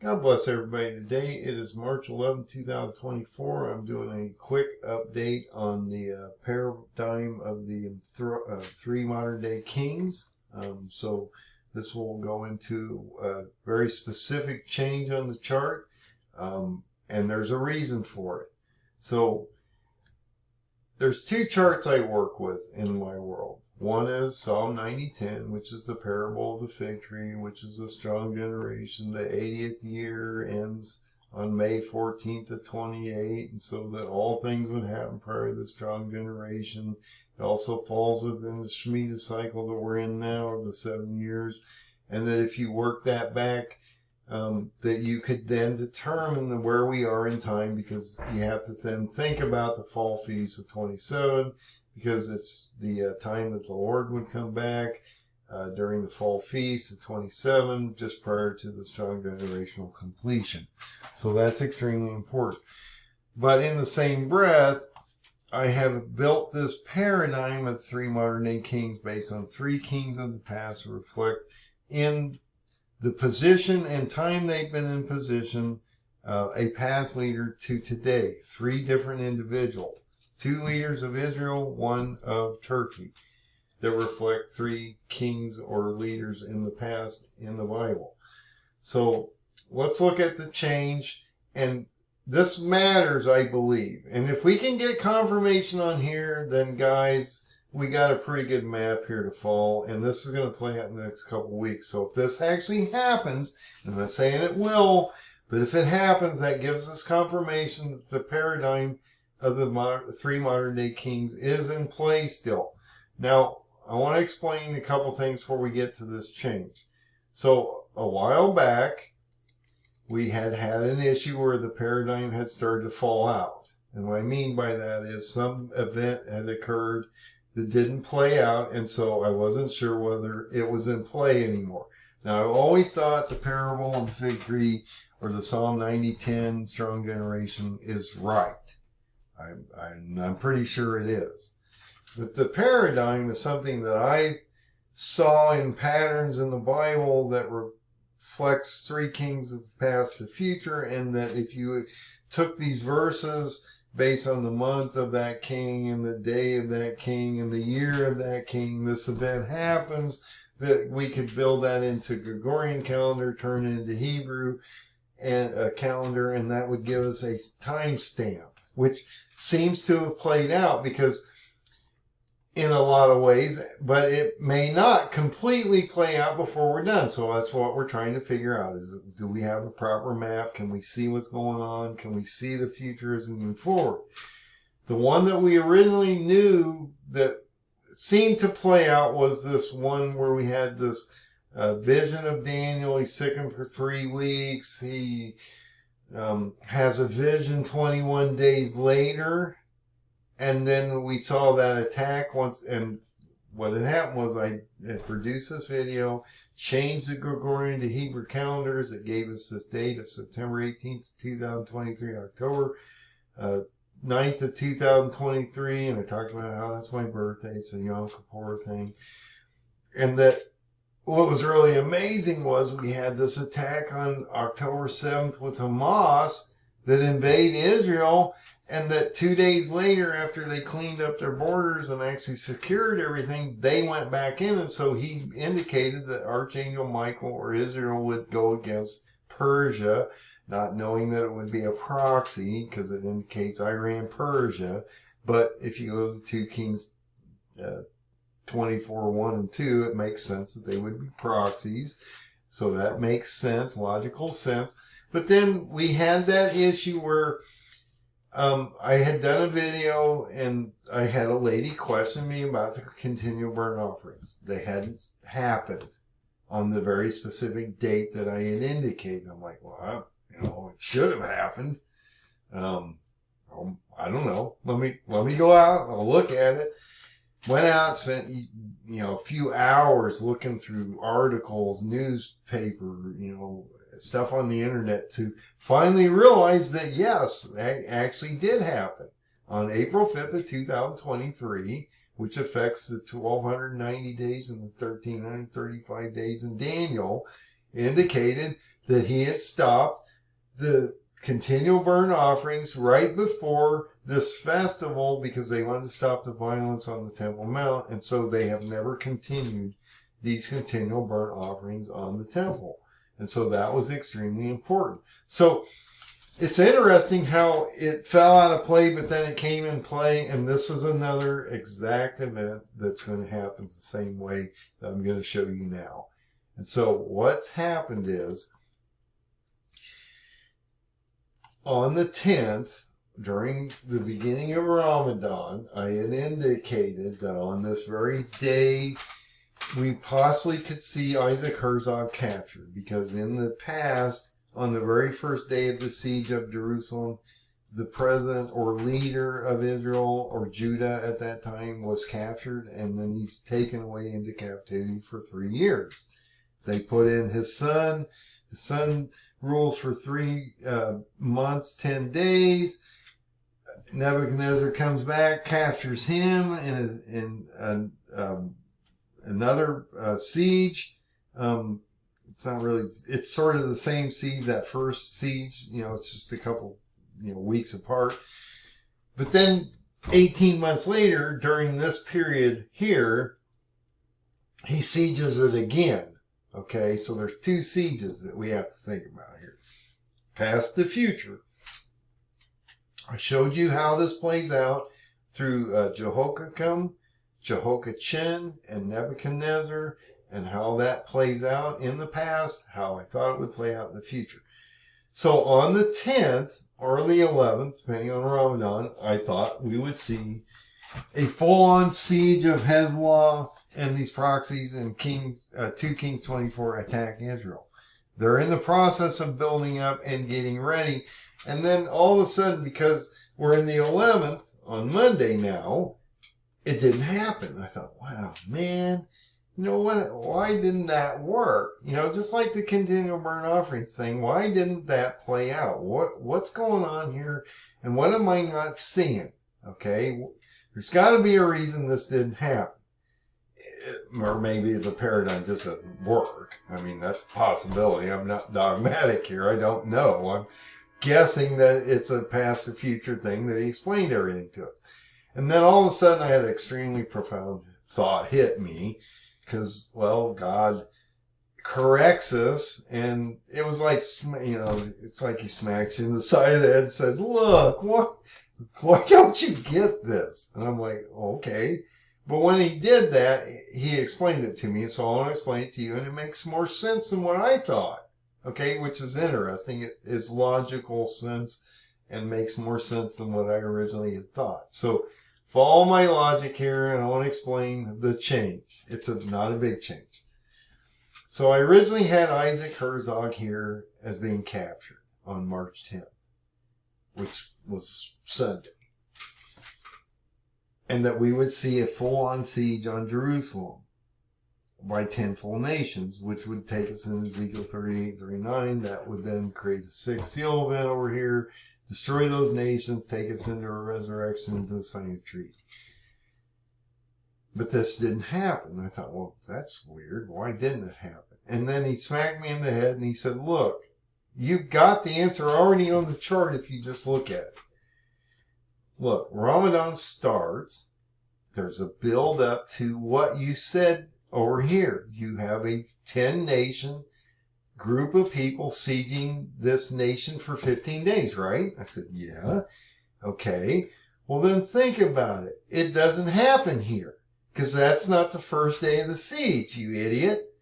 God bless everybody. Today it is March 11, 2024. I'm doing a quick update on the paradigm of the three modern day kings. So this will go into a very specific change on the chart, and there's a reason for it. So there's two charts I work with in my world. One is Psalm 90:10, which is the parable of the fig tree, which is a strong generation. The 80th year ends on May 14th of 28, and so that all things would happen prior to the strong generation. It also falls within the Shemitah Cycle that we're in now, of the 7 years, and that if you work that back, that you could then determine where we are in time, because you have to then think about the fall feast of 27, because it's the time that the Lord would come back during the fall feast of 27, just prior to the strong generational completion. So that's extremely important. But in the same breath, I have built this paradigm of three modern day kings based on three kings of the past to reflect in the position and time they've been in position, a past leader to today. Three different individuals. Two leaders of Israel, one of Turkey, that reflect three kings or leaders in the past in the Bible. So let's look at the change. And this matters, I believe. And if we can get confirmation on here, then guys, we got a pretty good map here to follow, and this is going to play out in the next couple of weeks. So if this actually happens, I'm not saying it will, but if it happens, that gives us confirmation that the paradigm of the three modern day kings is in play still. Now, I want to explain a couple things before we get to this change. So a while back, we had an issue where the paradigm had started to fall out. And what I mean by that is some event had occurred that didn't play out, and so I wasn't sure whether it was in play anymore. Now, I've always thought the parable of the fig tree or the Psalm 90:10 strong generation is right. I'm pretty sure it is. But the paradigm is something that I saw in patterns in the Bible that reflects three kings of the past to future, and that if you took these verses based on the month of that king and the day of that king and the year of that king, this event happens, that we could build that into Gregorian calendar, turn it into Hebrew and a calendar, and that would give us a time stamp, which seems to have played out because in a lot of ways, but it may not completely play out before we're done. So that's what we're trying to figure out, is do we have a proper map? Can we see what's going on? Can we see the future as we move forward? The one that we originally knew that seemed to play out was this one where we had this vision of Daniel. He's sickened for 3 weeks. He has a vision 21 days later. And then we saw that attack once, and what had happened was I had produced this video, changed the Gregorian to Hebrew calendars. It gave us this date of September 18th, 2023, October 9th of 2023, and I talked about how that's my birthday. It's a Yom Kippur thing. And that what was really amazing was we had this attack on October 7th with Hamas that invade Israel, and that 2 days later, after they cleaned up their borders and actually secured everything, they went back in. And so he indicated that Archangel Michael or Israel would go against Persia, not knowing that it would be a proxy, because it indicates Iran, Persia. But if you go to 2 Kings 24, 1 and 2, it makes sense that they would be proxies. So that makes sense, logical sense. But then we had that issue where I had done a video and I had a lady question me about the continual burnt offerings. They hadn't happened on the very specific date that I had indicated. I'm like, well, it should have happened. I don't know. Let me go out. I'll look at it. Went out, spent a few hours looking through articles, newspaper, stuff on the internet to finally realize that yes, that actually did happen on April 5th of 2023, which affects the 1290 days and the 1335 days in Daniel, indicated that he had stopped the continual burnt offerings right before this festival because they wanted to stop the violence on the Temple Mount, and so they have never continued these continual burnt offerings on the temple. And so that was extremely important. So it's interesting how it fell out of play, but then it came in play, and this is another exact event that's going to happen the same way that I'm going to show you now. And so what's happened is, on the 10th, during the beginning of Ramadan, I had indicated that on this very day, we possibly could see Isaac Herzog captured, because in the past, on the very first day of the siege of Jerusalem, the president or leader of Israel or Judah at that time was captured, and then he's taken away into captivity for 3 years. They put in his son. His son rules for 3 months, 10 days. Nebuchadnezzar comes back, captures him in another siege. It's not really, it's sort of the same siege, that first siege, it's just a couple, weeks apart. But then 18 months later, during this period here, he sieges it again. Okay, so there's 2 sieges that we have to think about here. Past the future. I showed you how this plays out through Jehoiakim, Jehoiachin, and Nebuchadnezzar, and how that plays out in the past, how I thought it would play out in the future. So on the 10th, or the 11th, depending on Ramadan, I thought we would see a full-on siege of Hezbollah and these proxies and 2 Kings 24 attack Israel. They're in the process of building up and getting ready. And then all of a sudden, because we're in the 11th on Monday now, it didn't happen. I thought, wow, man, why didn't that work? Just like the continual burnt offerings thing, why didn't that play out? What's going on here? And what am I not seeing? Okay, there's got to be a reason this didn't happen. Or maybe the paradigm just doesn't work. I mean, that's a possibility. I'm not dogmatic here. I don't know. I'm guessing that it's a past and future thing that he explained everything to us. And then all of a sudden I had an extremely profound thought hit me because, well, God corrects us, and it was like, it's like he smacks you in the side of the head and says, look, why don't you get this? And I'm like, okay. But when he did that, he explained it to me, so I want to explain it to you, and it makes more sense than what I thought, okay, which is interesting. It is logical sense and makes more sense than what I originally had thought. So follow my logic here, and I want to explain the change. It's not a big change. So I originally had Isaac Herzog here as being captured on March 10th, which was Sunday. And that we would see a full-on siege on Jerusalem by 10 full nations, which would take us in Ezekiel 38, 39. That would then create a 6th seal event over here, destroy those nations, take us into a resurrection, into a signing of treaty. But this didn't happen. I thought, well, that's weird. Why didn't it happen? And then he smacked me in the head and he said, look, you've got the answer already on the chart if you just look at it. Look, Ramadan starts. There's a build up to what you said over here. You have a 10-nation group of people sieging this nation for 15 days, right? I said, yeah. Okay. Well, then think about it. It doesn't happen here because that's not the first day of the siege, you idiot.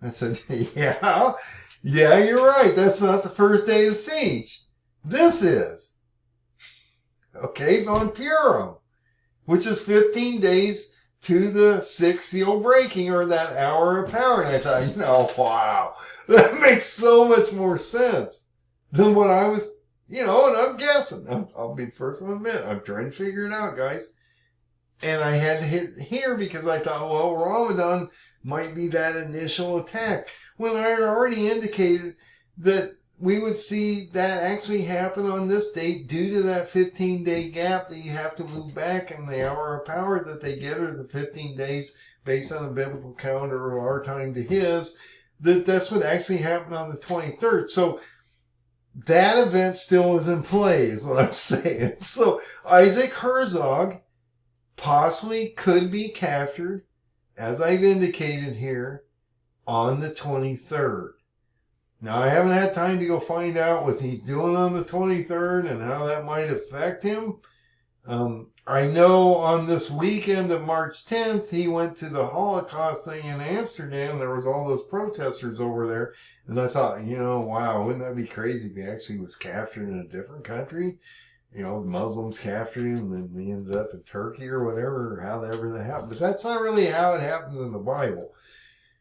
I said, yeah, you're right. That's not the first day of the siege. This is. Okay, on Purim, which is 15 days to the 6th seal breaking, or that hour of power. And I thought, wow, that makes so much more sense than what I was, and I'm guessing. I'll be the first one to admit, I'm trying to figure it out, guys. And I had to hit here because I thought, well, Ramadan might be that initial attack, when I had already indicated that we would see that actually happen on this date due to that 15-day gap that you have to move back, and the hour of power that they get, or the 15 days based on a biblical calendar of our time to his, that's what actually happened on the 23rd. So that event still is in play, is what I'm saying. So Isaac Herzog possibly could be captured, as I've indicated here, on the 23rd. Now, I haven't had time to go find out what he's doing on the 23rd and how that might affect him. I know on this weekend of March 10th, he went to the Holocaust thing in Amsterdam. There was all those protesters over there. And I thought, wow, wouldn't that be crazy if he actually was captured in a different country? The Muslims captured him and then he ended up in Turkey or whatever, or however that happened. But that's not really how it happens in the Bible.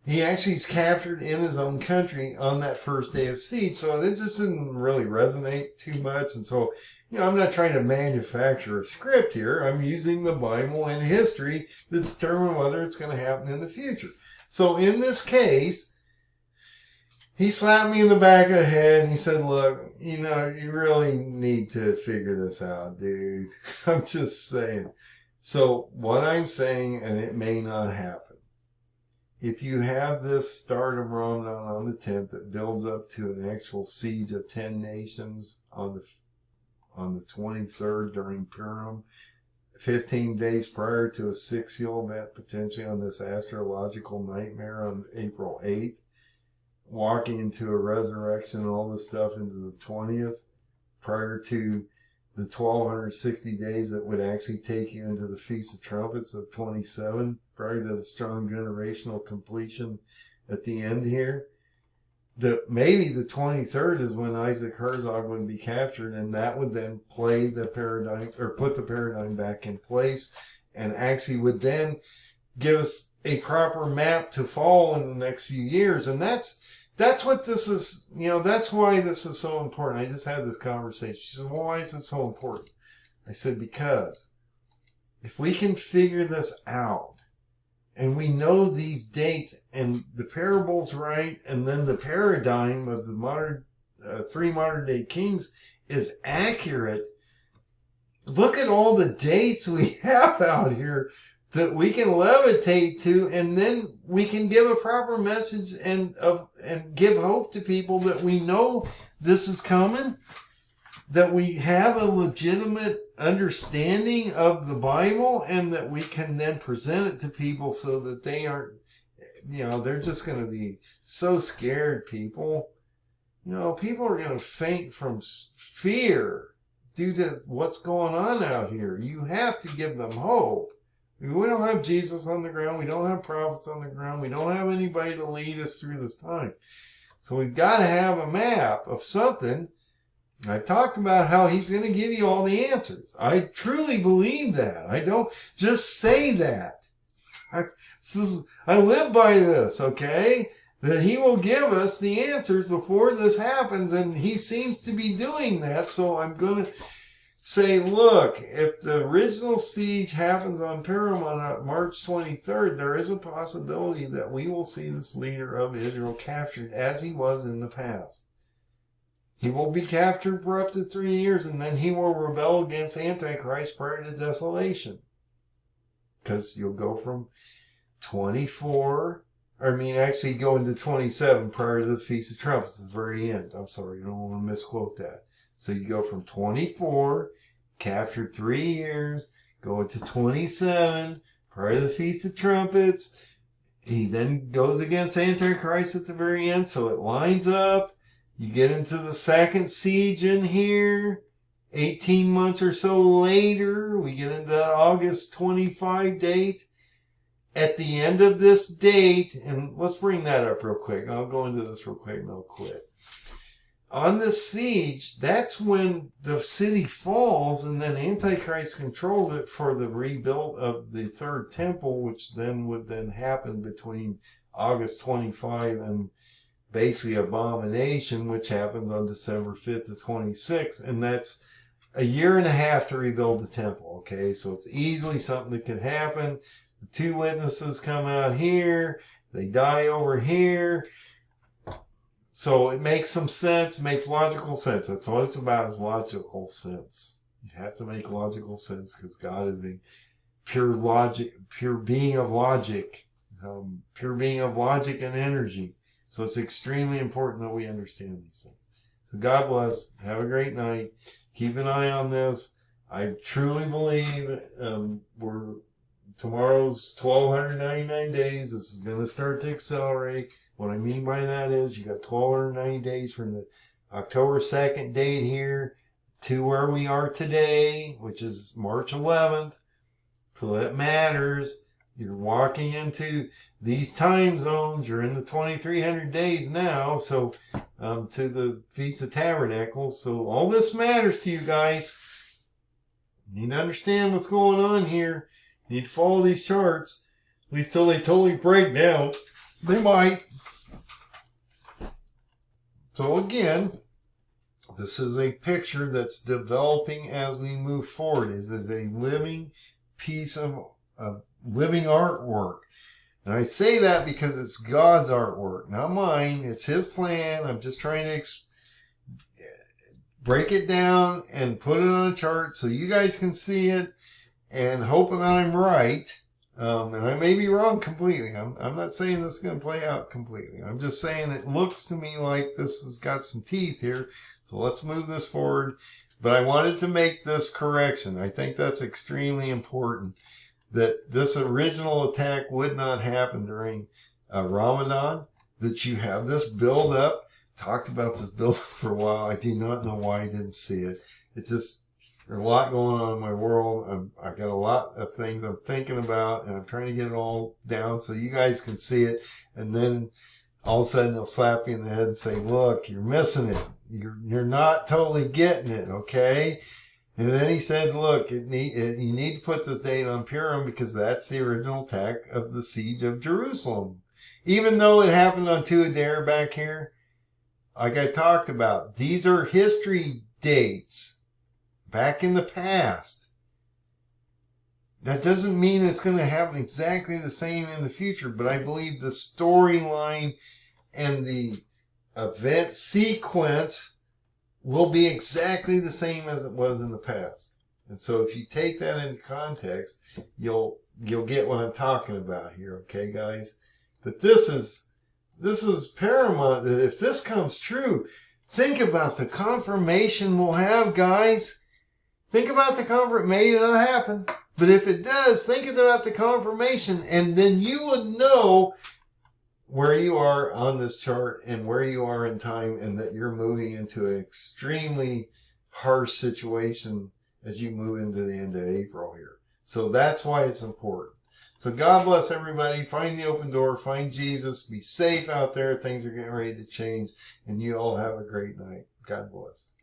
He actually is captured in his own country on that first day of siege. So it just didn't really resonate too much. And so, I'm not trying to manufacture a script here. I'm using the Bible and history to determine whether it's going to happen in the future. So in this case, he slapped me in the back of the head and he said, look, you really need to figure this out, dude. I'm just saying. So what I'm saying, and it may not happen, if you have this start of Ramadan on the 10th that builds up to an actual siege of 10 nations on the 23rd during Purim, 15 days prior to a 6-year event potentially on this astrological nightmare on April 8th, walking into a resurrection and all this stuff into the 20th, prior to the 1260 days that would actually take you into the Feast of Trumpets of 27, prior to the strong generational completion at the end here. Maybe the 23rd is when Isaac Herzog would be captured, and that would then play the paradigm, or put the paradigm back in place, and actually would then give us a proper map to follow in the next few years. And that's what this is, that's why this is so important. I just had this conversation. She said, well, why is it so important? I said, because if we can figure this out, and we know these dates, and the parable's right, and then the paradigm of the three modern-day kings is accurate, look at all the dates we have out here that we can levitate to, and then we can give a proper message and give hope to people that we know this is coming, that we have a legitimate understanding of the Bible, and that we can then present it to people so that they aren't, they're just going to be so scared, people. People are going to faint from fear due to what's going on out here. You have to give them hope. We don't have Jesus on the ground. We don't have prophets on the ground. We don't have anybody to lead us through this time. So we've got to have a map of something. I've talked about how he's going to give you all the answers. I truly believe that. I don't just say that. I live by this, okay? That he will give us the answers before this happens, and he seems to be doing that. So I'm going to say, look, if the original siege happens on Purim on March 23rd, there is a possibility that we will see this leader of Israel captured as he was in the past. He will be captured for up to 3 years, and then he will rebel against Antichrist prior to desolation. Because you'll go from 24, actually go into 27 prior to the Feast of Trumpets at the very end. I'm sorry, I don't want to misquote that. So you go from 24, captured 3 years, go into 27, prior to the Feast of Trumpets. He then goes against Antichrist at the very end, so it lines up. You get into the second siege in here. 18 months or so later, we get into that August 25 date. At the end of this date, and let's bring that up real quick. I'll go into this real quick and I'll quit. On this siege, that's when the city falls, and then Antichrist controls it for the rebuild of the third temple, which then would happen between August 25 and basically abomination, which happens on December 5th to 26th, and that's a year and a half to rebuild the temple. Okay, so it's easily something that can happen. The two witnesses come out here, they die over here. So it makes some sense, makes logical sense. That's all it's about, is logical sense. You have to make logical sense because God is a pure logic, pure being of logic and energy. So it's extremely important that we understand these things. So God bless. Have a great night. Keep an eye on this. I truly believe tomorrow's 1,299 days. This is going to start to accelerate. What I mean by that is you got 1,290 days from the October 2nd date here to where we are today, which is March 11th. So that matters. You're walking into these time zones. You're in the 2,300 days now. So to the Feast of Tabernacles. So all this matters to you guys. You need to understand what's going on here. You need to follow these charts. At least till they totally break down. They might. So again, this is a picture that's developing as we move forward. This is a living piece of living artwork. And I say that because it's God's artwork, not mine. It's His plan. I'm just trying to break it down and put it on a chart so you guys can see it, and hoping that I'm right. And I may be wrong completely. I'm not saying this is going to play out completely. I'm just saying it looks to me like this has got some teeth here. So let's move this forward. But I wanted to make this correction. I think that's extremely important, that this original attack would not happen during Ramadan, that you have this build up. Talked about this build up for a while. I do not know why I didn't see it. It's just, there's a lot going on in my world. I've got a lot of things I'm thinking about, and I'm trying to get it all down so you guys can see it. And then all of a sudden they'll slap you in the head and say, look, you're missing it. You're not totally getting it, okay? And then he said, look, you need to put this date on Purim because that's the original attack of the siege of Jerusalem. Even though it happened on Tuadera back here, like I talked about, these are history dates back in the past. That doesn't mean it's going to happen exactly the same in the future, but I believe the storyline and the event sequence will be exactly the same as it was in the past. And so if you take that into context, you'll get what I'm talking about here, okay, guys? But this is paramount, that if this comes true, think about the confirmation we'll have, guys. Think about the confirmation. May not happen, but if it does, think about the confirmation, and then you would know where you are on this chart and where you are in time, and that you're moving into an extremely harsh situation as you move into the end of April here. So that's why it's important. So God bless everybody. Find the open door. Find Jesus. Be safe out there. Things are getting ready to change. And you all have a great night. God bless.